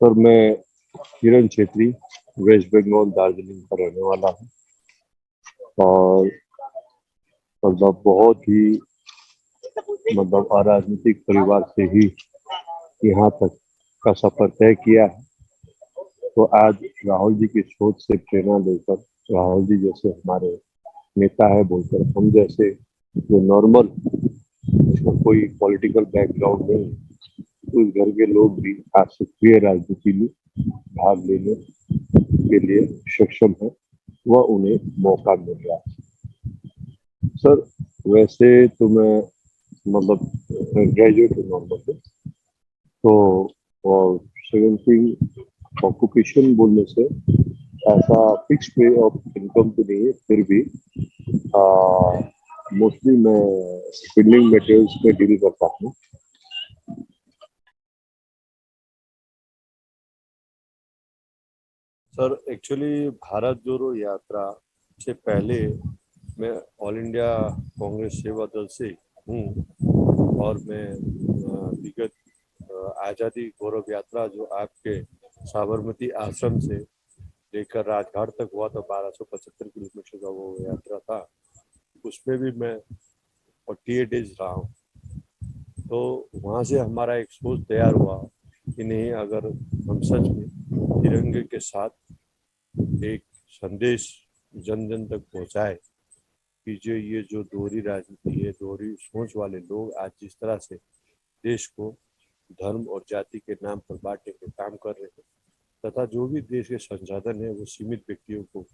Sir मैं किरण Chhetri waste Bengal Darjeeling का रहने वाला हूँ। और बहुत ही अराजनीतिक परिवार से ही यहाँ तक का सफर तय किया है। तो आज राहुल जी की सोच से प्रेरणा लेकर, राहुल जी जैसे हमारे नेता है बोलकर, हम जैसे जो नॉर्मल, जिसका कोई पॉलिटिकल बैकग्राउंड नहीं है, उस घर के लोग भी आज सक्रिय राजनीति में भाग लेने के लिए सक्षम है। वह उन्हें मौका मिल रहा है। सर वैसे तो मैं ग्रेजुएट हूँ नॉर्मल, तो और सेकंड थिंग, ऑक्यूपेशन बोलने से ऐसा फिक्स पे ऑफ इनकम तो नहीं है, फिर भी मोस्टली मैं बिल्डिंग मटेरियल्स में डील करता हूँ। सर एक्चुअली भारत जोड़ो यात्रा से पहले मैं ऑल इंडिया कांग्रेस सेवा दल से हूँ। और मैं विगत आज़ादी गौरव यात्रा जो आपके साबरमती आश्रम से लेकर राजघाट तक हुआ था, 1275 किलोमीटर का वो यात्रा था, उसमें भी मैं 48 डेज रहा हूँ। तो वहाँ से हमारा एक सोच तैयार हुआ कि नहीं, अगर हम सच में तिरंगे के साथ एक संदेश जन जन तक पहुँचाए कि जो दोहरी राजनीति है, दोहरी सोच वाले लोग आज जिस तरह से देश को धर्म और जाति के नाम पर बांटने के काम कर रहे हैं, तथा जो भी देश के संसाधन है वो सीमित व्यक्तियों को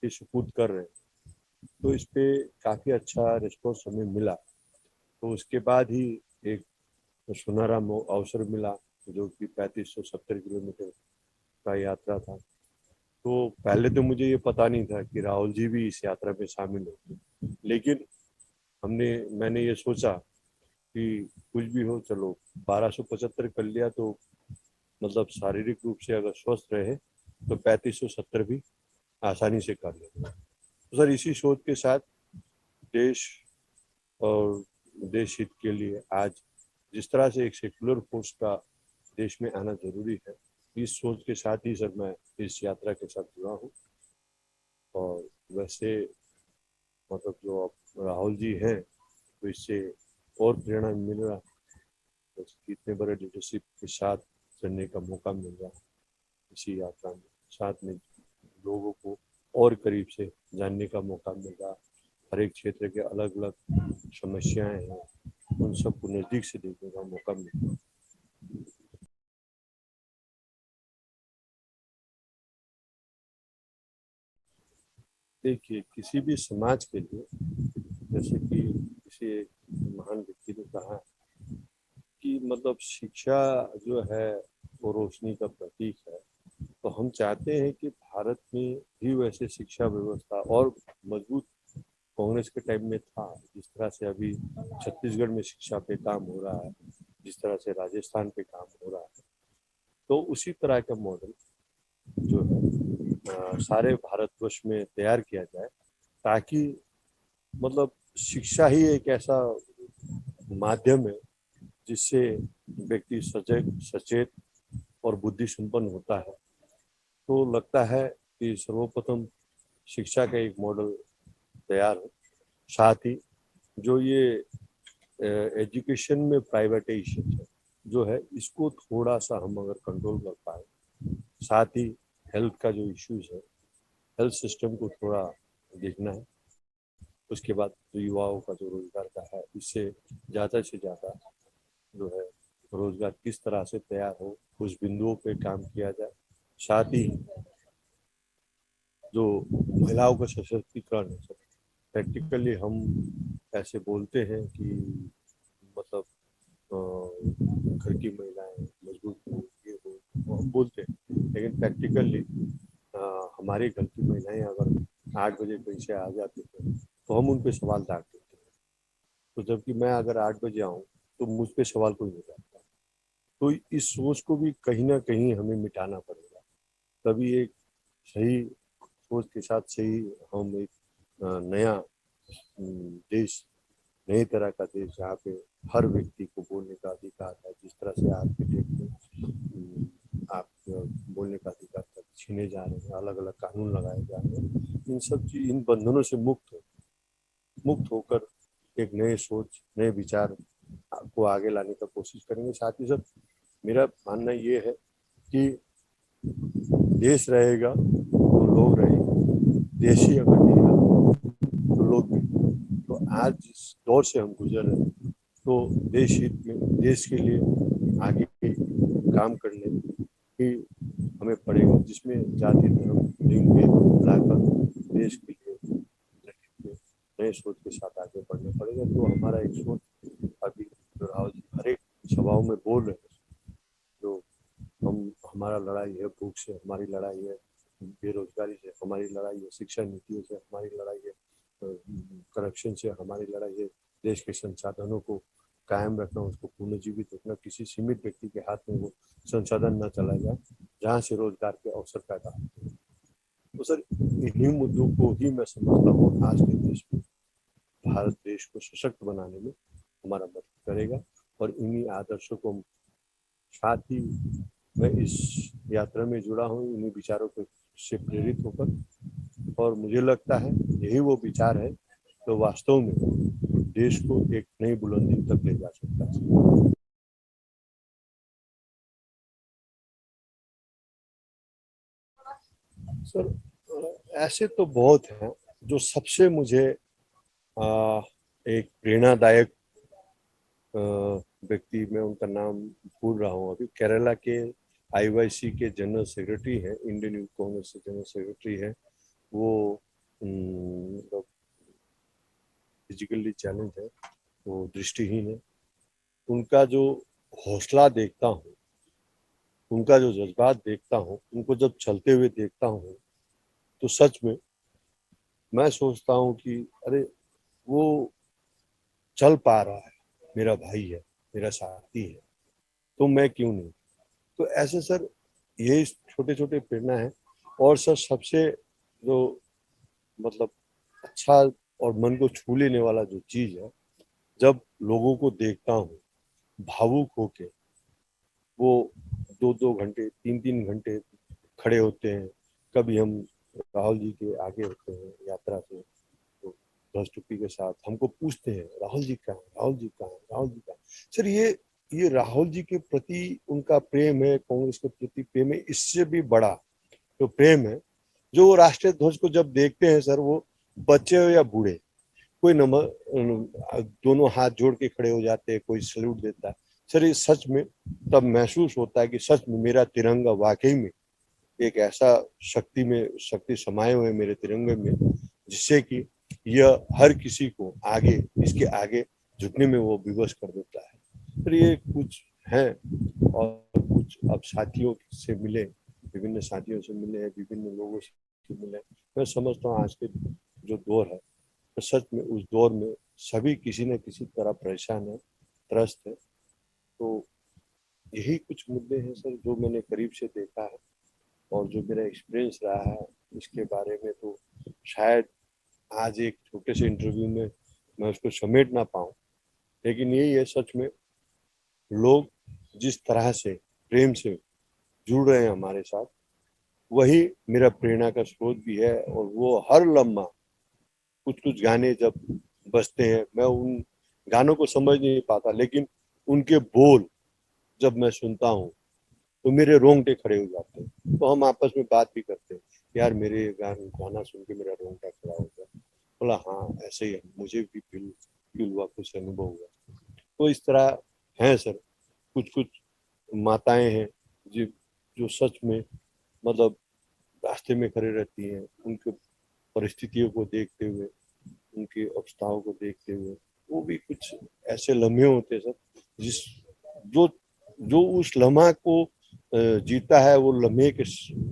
सुपुर्द कर रहे हैं, तो इस पे काफ़ी अच्छा रिस्पॉन्स हमें मिला। तो उसके बाद ही एक सुनहरा अवसर मिला, जो कि 3570 किलोमीटर का यात्रा था। तो पहले तो मुझे ये पता नहीं था कि राहुल जी भी इस यात्रा में शामिल होंगे, लेकिन मैंने ये सोचा कि कुछ भी हो, चलो 1275 कर लिया तो शारीरिक रूप से अगर स्वस्थ रहे तो 3570 भी आसानी से कर लेंगे। तो सर इसी सोच के साथ देश और देश हित के लिए आज जिस तरह से एक सेक्युलर फोर्स का देश में आना जरूरी है, इस सोच के साथ ही सर मैं इस यात्रा के साथ जुड़ा हूँ। और वैसे जो राहुल जी हैं, तो इससे और प्रेरणा मिल रहा है, तो इतने बड़े लीडरशिप के साथ चलने का मौका मिल रहा है इसी यात्रा में। साथ में लोगों को और करीब से जानने का मौका मिल रहा है। हर एक क्षेत्र के अलग अलग समस्याएं हैं, उन सबको नज़दीक से देखने का मौका मिल रहा है। देखिए, किसी भी समाज के लिए, जैसे कि किसी एक महान व्यक्ति ने कहा कि शिक्षा जो है वो रोशनी का प्रतीक है। तो हम चाहते हैं कि भारत में भी वैसे शिक्षा व्यवस्था और मजबूत कांग्रेस के टाइम में था, जिस तरह से अभी छत्तीसगढ़ में शिक्षा पे काम हो रहा है, जिस तरह से राजस्थान पे काम हो रहा है, तो उसी तरह का मॉडल जो है सारे भारतवर्ष में तैयार किया जाए, ताकि शिक्षा ही एक ऐसा माध्यम है जिससे व्यक्ति सजग, सचेत और बुद्धि संपन्न होता है। तो लगता है कि सर्वप्रथम शिक्षा का एक मॉडल तैयार हो। साथ ही जो ये एजुकेशन में प्राइवेटाइजेशन है जो है, इसको थोड़ा सा हम अगर कंट्रोल कर पाए, साथ ही हेल्थ का जो इश्यूज है, हेल्थ सिस्टम को थोड़ा देखना है। उसके बाद जो युवाओं का जो रोजगार का है, इससे ज़्यादा से ज़्यादा जो है रोजगार किस तरह से तैयार हो, उस बिंदुओं पे काम किया जाए। साथ ही जो महिलाओं का सशक्तिकरण है, प्रैक्टिकली हम ऐसे बोलते हैं कि मतलब घर की महिलाएं मजबूत हो, ये हो, वो हम बोलते हैं, लेकिन प्रैक्टिकली हमारे घर की महिलाएं अगर 8 बजे कहीं से आ जाती हैं तो हम उन पे सवाल दाग देते हैं। तो जबकि मैं अगर 8 बजे आऊँ तो मुझ पे सवाल कोई नहीं करता। तो इस सोच को भी कहीं ना कहीं हमें मिटाना पड़ेगा, तभी एक सही सोच के साथ सही हम एक नया देश, नई तरह का देश, जहाँ पे हर व्यक्ति को बोलने का अधिकार है, जिस तरह से आज के डेट में आप बोलने का अधिकार तक छीने जा रहे हैं, अलग अलग कानून लगाए जा रहे हैं। इन सब चीज, इन बंधनों से मुक्त होकर एक नए सोच, नए विचार को आगे लाने का कोशिश करेंगे। साथ ही साथ मेरा मानना ये है कि देश रहेगा तो लोग रहेंगे, देश ही अगर नहीं रहा तो लोग भी। तो आज जिस दौर से हम गुजर रहे हैं, तो देश हित में, देश के लिए आगे काम करने ही हमें पड़ेगा, जिसमें जाति, धर्म, लिंग भेद मिलाकर देश के लिए नए सोच के साथ आगे बढ़ना पड़ेगा। तो हमारा एक सोच अभी जो राहुल जी हर एक सभाओं में बोल रहे हैं, जो हमारा लड़ाई है भूख से, हमारी लड़ाई है बेरोजगारी से, हमारी लड़ाई है शिक्षा नीतियों से, हमारी लड़ाई है करप्शन से, हमारी लड़ाई है देश के संसाधनों को कायम रखना, उसको पुनर्जीवित रखना, किसी सीमित व्यक्ति के हाथ में वो संसाधन न चला जाए जहाँ से रोजगार के अवसर पैदा होते हैं। तो सर इन्हीं मुद्दों को ही मैं समझता हूँ आज के देश में भारत देश को सशक्त बनाने में हमारा मदद करेगा। और इन्हीं आदर्शों को साथ ही मैं इस यात्रा में जुड़ा हूँ, इन्हीं विचारों को से प्रेरित होकर, और मुझे लगता है यही वो विचार है तो वास्तव में देश को एक नई बुलंदी तक ले जा सकता है। सर ऐसे तो बहुत हैं, जो सबसे मुझे एक प्रेरणादायक व्यक्ति, मैं उनका नाम भूल रहा हूँ अभी, केरला के आईवाईसी के जनरल सेक्रेटरी हैं, इंडियन यूथ कांग्रेस के जनरल सेक्रेटरी हैं। वो मतलब फिजिकली चैलेंज है, वो दृष्टिहीन है। उनका जो हौसला देखता हूँ, उनका जो जज्बात देखता हूँ, उनको जब चलते हुए देखता हूँ, तो सच में मैं सोचता हूँ कि अरे वो चल पा रहा है, मेरा भाई है, मेरा साथी है, तो मैं क्यों नहीं। तो ऐसे सर ये छोटे छोटे प्रेरणा है। और सर सबसे जो मतलब अच्छा और मन को छू लेने वाला जो चीज है, जब लोगों को देखता हूँ भावुक होके, वो 2-2 घंटे 3-3 घंटे खड़े होते हैं। कभी हम राहुल जी के आगे होते हैं यात्रा से, तो धस टुप्पी के साथ हमको पूछते हैं राहुल जी कहाँ है, राहुल जी कहाँ है, राहुल जी कहाँ है। सर ये राहुल जी के प्रति उनका प्रेम है, कांग्रेस के प्रति प्रेम है, इससे भी बड़ा जो प्रेम है, जो वो राष्ट्रीय ध्वज को जब देखते हैं सर, वो बच्चे हो या बूढ़े, कोई दोनों हाथ जोड़ के खड़े हो जाते हैं, कोई सल्यूट देता है। सर ये सच में तब महसूस होता है कि सच में मेरा तिरंगा वाकई में एक ऐसा शक्ति समाये हुए मेरे तिरंगे में, जिससे कि यह हर किसी को आगे, इसके आगे झुकने में वो विवश कर देता है। फिर ये कुछ है। और कुछ अब साथियों से मिले, विभिन्न साथियों से मिले हैं, विभिन्न लोगों से मिले, मैं समझता हूँ आज के जो दौर है, तो सच में उस दौर में सभी किसी न किसी तरह परेशान है, त्रस्त है। तो यही कुछ मुद्दे हैं सर जो मैंने करीब से देखा है, और जो मेरा एक्सपीरियंस रहा है इसके बारे में, तो शायद आज एक छोटे से इंटरव्यू में मैं उसको समेट ना पाऊँ। लेकिन यही है, सच में लोग जिस तरह से प्रेम से जुड़ रहे हैं हमारे साथ, वही मेरा प्रेरणा का स्रोत भी है। और वो हर लम्हा, कुछ कुछ गाने जब बजते हैं, मैं उन गानों को समझ नहीं पाता, लेकिन उनके बोल जब मैं सुनता हूँ तो मेरे रोंगटे खड़े हो जाते हैं। तो हम आपस में बात भी करते हैं, यार मेरे गाना सुन के मेरा रोंगटा खड़ा हो गया। बोला हाँ ऐसे ही है, मुझे भी फील हुआ, कुछ अनुभव हुआ। तो इस तरह है सर, कुछ कुछ माताएं हैं जो जो सच में मतलब रास्ते में खड़े रहती हैं, उनके परिस्थितियों को देखते हुए, उनकी अवस्थाओं को देखते हुए। वो भी कुछ ऐसे लम्हे होते हैं सर, जिस जो जो उस लम्हा को जीता है, वो लम्हे के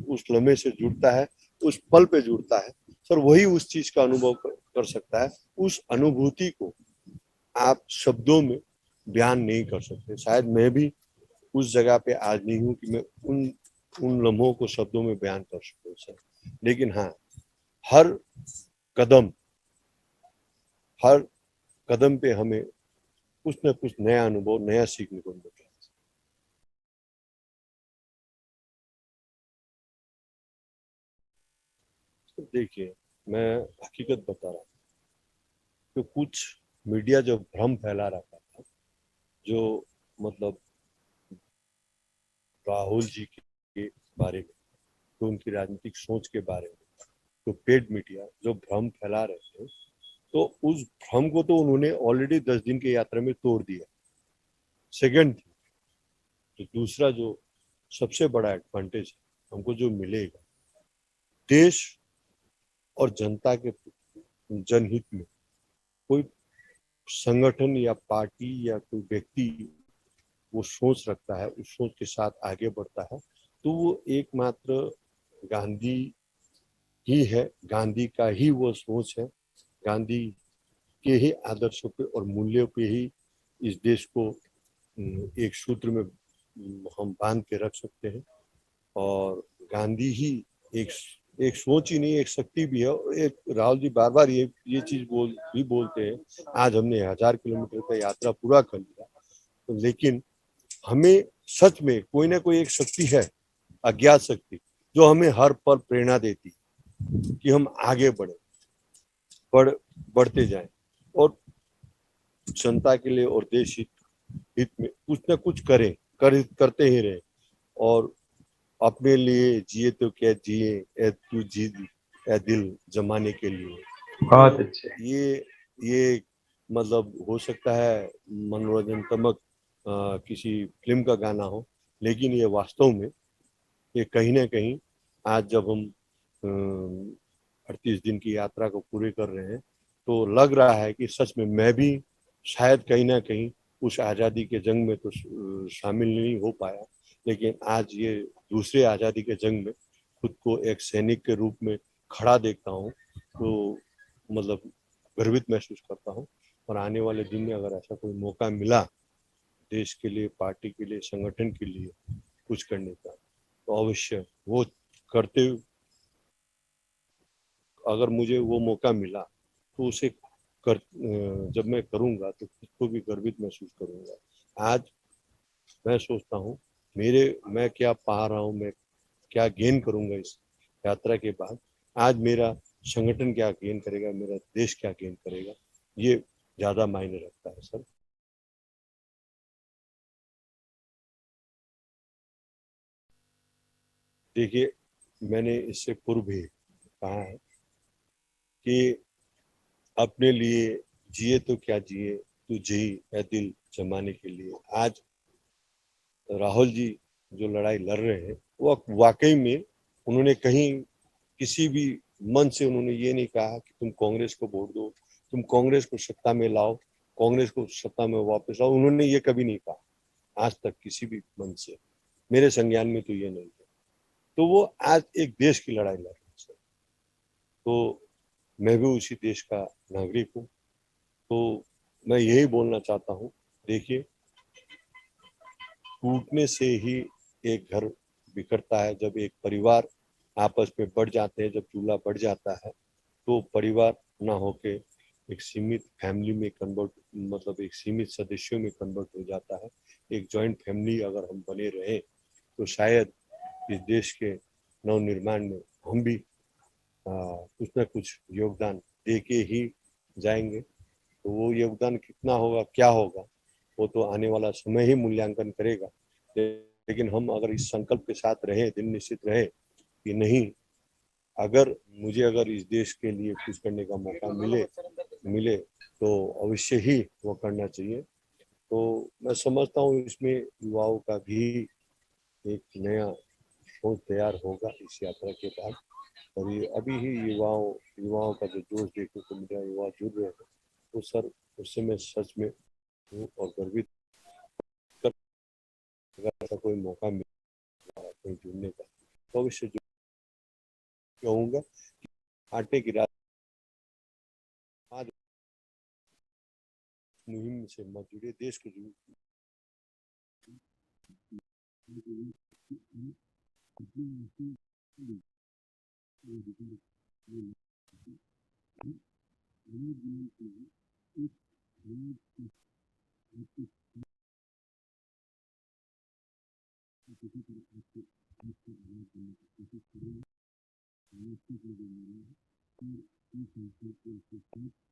उस लम्हे से जुड़ता है, उस पल पे जुड़ता है सर, वही उस चीज का अनुभव कर सकता है। उस अनुभूति को आप शब्दों में बयान नहीं कर सकते। शायद मैं भी उस जगह पे आज नहीं हूँ कि मैं उन उन लम्हों को शब्दों में बयान कर सकूं सर। लेकिन हाँ, हर कदम हर कदम पे हमें कुछ न कुछ नया अनुभव, नया सीखने को मिलता है। देखिए, मैं हकीकत बता रहा हूँ। तो कुछ मीडिया जो भ्रम फैला रहा था, जो मतलब राहुल जी के बारे में, तो उनकी राजनीतिक सोच के बारे में, तो पेड मीडिया जो भ्रम फैला रहे थे, तो उस भ्रम को तो उन्होंने ऑलरेडी 10 दिन की यात्रा में तोड़ दिया। सेकंड, तो दूसरा जो सबसे बड़ा एडवांटेज हमको जो मिलेगा, देश और जनता के जनहित में कोई संगठन या पार्टी या कोई व्यक्ति वो सोच रखता है, उस सोच के साथ आगे बढ़ता है, तो वो एकमात्र गांधी ही है। गांधी का ही वो सोच है। गांधी के ही आदर्शों पे और मूल्यों पे ही इस देश को एक सूत्र में हम बांध के रख सकते हैं। और गांधी ही एक एक सोच ही नहीं, एक शक्ति भी है। और एक राहुल जी बार बार ये चीज बोलते हैं, आज हमने 1000 किलोमीटर का यात्रा पूरा कर लिया, तो लेकिन हमें सच में कोई ना कोई एक शक्ति है, अज्ञात शक्ति, जो हमें हर पल प्रेरणा देती कि हम आगे बढ़ बढ़ते जाएं और जनता के लिए और देश हित में कुछ ना कुछ करते ही रहे। और अपने लिए जिए तो क्या जिए, ए तू जी ए दिल जमाने के लिए। बहुत तो अच्छे। ये मतलब हो सकता है मनोरंजनात्मक किसी फिल्म का गाना हो, लेकिन ये वास्तव में ये कहीं ना कहीं आज जब हम 38 दिन की यात्रा को पूरे कर रहे हैं, तो लग रहा है कि सच में मैं भी शायद कहीं ना कहीं उस आज़ादी के जंग में तो शामिल नहीं हो पाया, लेकिन आज ये दूसरे आज़ादी के जंग में खुद को एक सैनिक के रूप में खड़ा देखता हूँ, तो मतलब गर्वित महसूस करता हूँ। और आने वाले दिन में अगर ऐसा कोई मौका मिला देश के लिए, पार्टी के लिए, संगठन के लिए कुछ करने का, तो अवश्य वो करते। अगर मुझे वो मौका मिला तो उसे जब मैं करूंगा तो खुद को भी गर्वित महसूस करूंगा। आज मैं सोचता हूँ मैं क्या पा रहा हूँ, मैं क्या गेन करूंगा इस यात्रा के बाद। आज मेरा संगठन क्या गेन करेगा, मेरा देश क्या गेन करेगा, ये ज्यादा मायने रखता है सर। देखिए, मैंने इससे पूर्व भी कहा है कि अपने लिए जिए तो क्या जिए, तू जी है दिल जमाने के लिए। आज राहुल जी जो लड़ाई लड़ रहे हैं, वो वाकई में उन्होंने कहीं किसी भी मन से उन्होंने ये नहीं कहा कि तुम कांग्रेस को वोट दो, तुम कांग्रेस को सत्ता में लाओ, कांग्रेस को सत्ता में वापस लाओ। उन्होंने ये कभी नहीं कहा आज तक किसी भी मन से। मेरे संज्ञान में तो ये नहीं है। तो वो आज एक देश की लड़ाई लड़ रहे हैं। तो मैं भी उसी देश का नागरिक हूँ। तो मैं यही बोलना चाहता हूँ, देखिए, टूटने से ही एक घर बिखरता है। जब एक परिवार आपस में बढ़ जाते हैं, जब चूल्हा बढ़ जाता है, तो परिवार ना होके एक सीमित फैमिली में कन्वर्ट, मतलब एक सीमित सदस्यों में कन्वर्ट हो जाता है। एक जॉइंट फैमिली अगर हम बने रहे, तो शायद इस देश के नवनिर्माण में हम भी कुछ ना कुछ योगदान दे के ही जाएंगे। तो वो योगदान कितना होगा, क्या होगा, वो तो आने वाला समय ही मूल्यांकन करेगा। लेकिन हम अगर इस संकल्प के साथ रहे, दिन निश्चित रहे कि नहीं, अगर इस देश के लिए कुछ करने का मौका मिले मिले तो अवश्य ही वो करना चाहिए। तो मैं समझता हूँ इसमें युवाओं का भी एक नया सोच तैयार होगा इस यात्रा के बाद। और ये अभी ही युवाओं का जो जोश देखने को मिल रहा है, युवा जुड़ रहे हैं, तो सर उससे मैं सच में हूँ और गर्वित कर। अगर ऐसा कोई मौका मिला कहीं जुड़ने का, तो अवश्य कहूँगा आटे की रात आज मुहिम से मत जुड़िए, देश को जुड़िए। देखने को मिला है कि इन संस्कृतियों के साथ